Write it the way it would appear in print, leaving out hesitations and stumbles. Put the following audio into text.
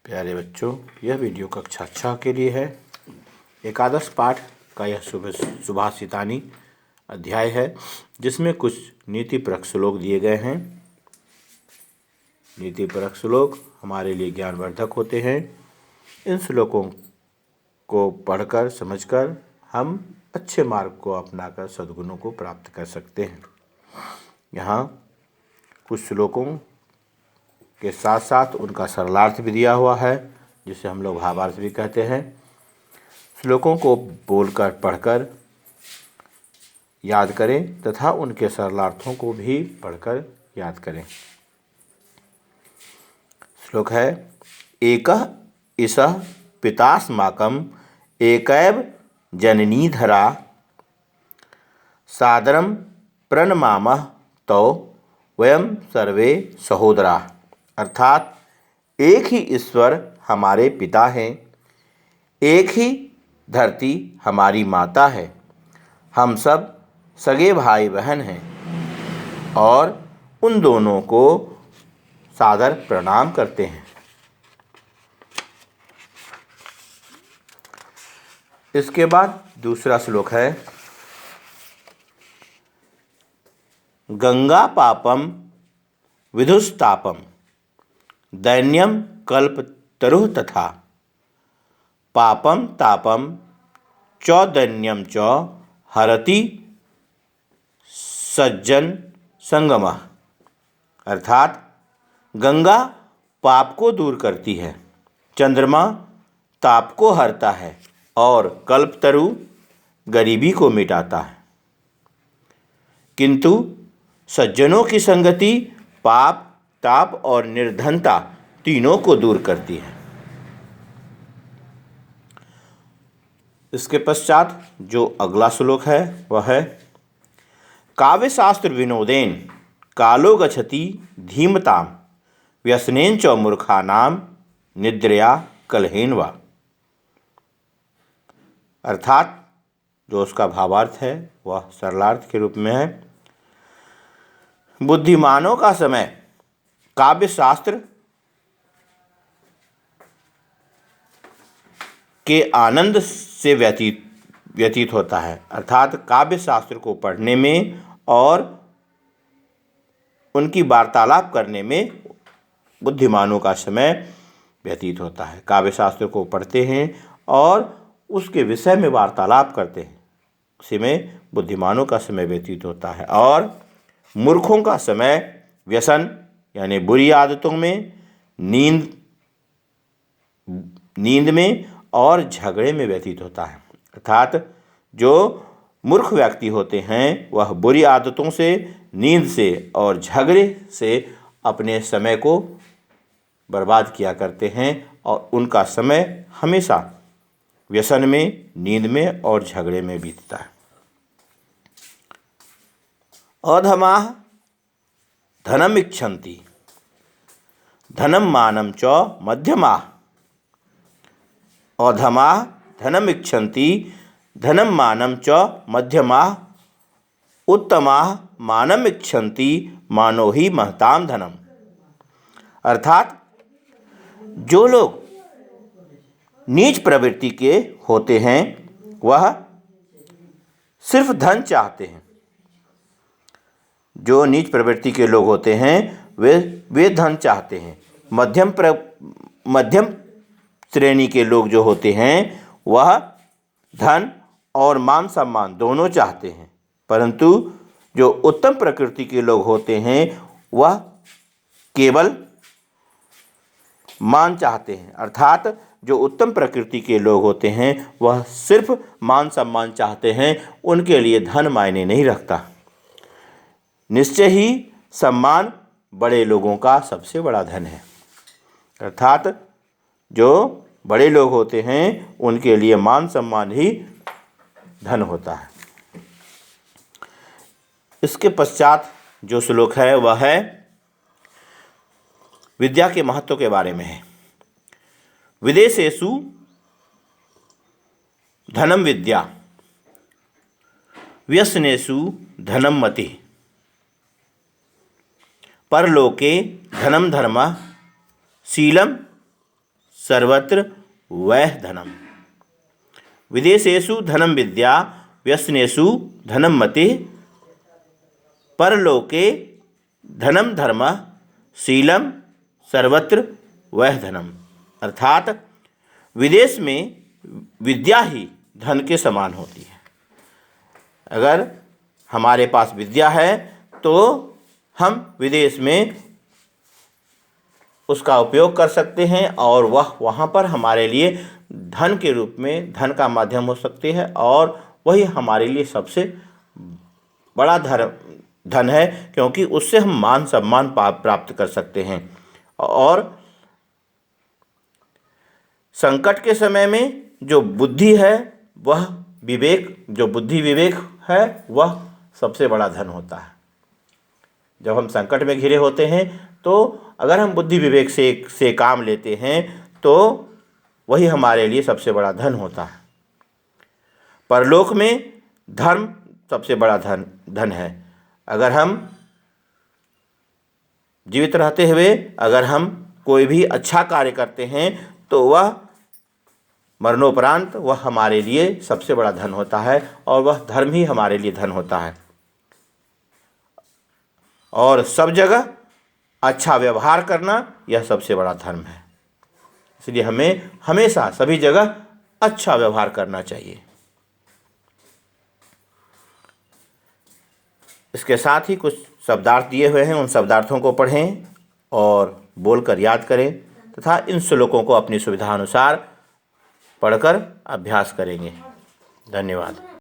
प्यारे बच्चों, यह वीडियो कक्षा 6 के लिए है। एकादश पाठ का यह सुभाषितानी अध्याय है, जिसमें कुछ नीतिपरक श्लोक दिए गए हैं। नीतिपरक श्लोक हमारे लिए ज्ञानवर्धक होते हैं। इन श्लोकों को पढ़कर समझकर हम अच्छे मार्ग को अपनाकर सद्गुणों को प्राप्त कर सकते हैं। यहाँ कुछ श्लोकों के साथ साथ उनका सरलार्थ भी दिया हुआ है, जिसे हम लोग भावार्थ भी कहते हैं। श्लोकों को बोलकर पढ़कर याद करें तथा उनके सरलार्थों को भी पढ़कर याद करें। श्लोक है, एकः ईशः पितास्माकम् एकैव जननीधरा सादरं प्रणमामः तौ वयं सर्वे सहोदरा। अर्थात एक ही ईश्वर हमारे पिता हैं, एक ही धरती हमारी माता है, हम सब सगे भाई बहन हैं और उन दोनों को सादर प्रणाम करते हैं। इसके बाद दूसरा श्लोक है, गंगा पापम विदुस्तापम दैन्यम कल्पतरुः तथा पापम तापम च दैन्यम च हरति सज्जन संगमः। अर्थात गंगा पाप को दूर करती है, चंद्रमा ताप को हरता है और कल्पतरु गरीबी को मिटाता है, किंतु सज्जनों की संगति पाप ताप और निर्धनता तीनों को दूर करती है। इसके पश्चात जो अगला श्लोक है वह है, काव्यशास्त्र विनोदेन कालो गच्छति धीमताम व्यसनेन च मूर्खानाम निद्रया कलहेन वा। अर्थात जो उसका भावार्थ है वह सरलार्थ के रूप में है, बुद्धिमानों का समय काव्य शास्त्र के आनंद से व्यतीत होता है। अर्थात काव्य शास्त्र को पढ़ने में और उनकी वार्तालाप करने में बुद्धिमानों का समय व्यतीत होता है। काव्य शास्त्र को पढ़ते हैं और उसके विषय में वार्तालाप करते हैं, उसी में बुद्धिमानों का समय व्यतीत होता है। और मूर्खों का समय व्यसन यानी बुरी आदतों में, नींद में और झगड़े में व्यतीत होता है। अर्थात जो मूर्ख व्यक्ति होते हैं वह बुरी आदतों से, नींद से और झगड़े से अपने समय को बर्बाद किया करते हैं और उनका समय हमेशा व्यसन में, नींद में और झगड़े में बीतता है। अधमाः धनम इच्छन्ति धनम मानं च मध्यमाः। अधमाः धनम इच्छन्ति धनम मानं च मध्यमाः उत्तमाः मानं इच्छन्ति मानो ही महतां धनम। अर्थात जो लोग नीच प्रवृत्ति के होते हैं वह सिर्फ धन चाहते हैं। जो नीच प्रवृत्ति के लोग होते हैं वे धन चाहते हैं। मध्यम श्रेणी के लोग जो होते हैं वह धन और मान सम्मान दोनों चाहते हैं, परंतु जो उत्तम प्रकृति के लोग होते हैं वह केवल मान चाहते हैं। अर्थात जो उत्तम प्रकृति के लोग होते हैं वह सिर्फ मान सम्मान चाहते हैं, उनके लिए धन मायने नहीं रखता। निश्चय ही सम्मान बड़े लोगों का सबसे बड़ा धन है। अर्थात जो बड़े लोग होते हैं उनके लिए मान सम्मान ही धन होता है। इसके पश्चात जो श्लोक है वह है विद्या के महत्व के बारे में है। विदेशेषु धनम विद्या व्यसनेषु धनम मतिः परलोके धनम धर्मः शीलम सर्वत्र वैह धनम। विदेशेषु धनम विद्या, व्यसनेषु धनम मतिः, परलोके धनम धर्मः, शीलम सर्वत्र वैह धनम। अर्थात विदेश में विद्या ही धन के समान होती है। अगर हमारे पास विद्या है तो हम विदेश में उसका उपयोग कर सकते हैं और वह वहाँ पर हमारे लिए धन के रूप में धन का माध्यम हो सकती है, और वही हमारे लिए सबसे बड़ा धन है, क्योंकि उससे हम मान सम्मान प्राप्त कर सकते हैं। और संकट के समय में जो बुद्धि है वह विवेक, जो बुद्धि विवेक है वह सबसे बड़ा धन होता है। जब हम संकट में घिरे होते हैं तो अगर हम बुद्धि विवेक से काम लेते हैं तो वही हमारे लिए सबसे बड़ा धन होता है। परलोक में धर्म सबसे बड़ा धन है। अगर हम जीवित रहते हुए अगर हम कोई भी अच्छा कार्य करते हैं तो वह मरणोपरांत वह हमारे लिए सबसे बड़ा धन होता है, और वह धर्म ही हमारे लिए धन होता है। और सब जगह अच्छा व्यवहार करना यह सबसे बड़ा धर्म है। इसलिए हमें हमेशा सभी जगह अच्छा व्यवहार करना चाहिए। इसके साथ ही कुछ शब्दार्थ दिए हुए हैं, उन शब्दार्थों को पढ़ें और बोलकर याद करें तथा इन श्लोकों को अपनी सुविधानुसार पढ़कर अभ्यास करेंगे। धन्यवाद।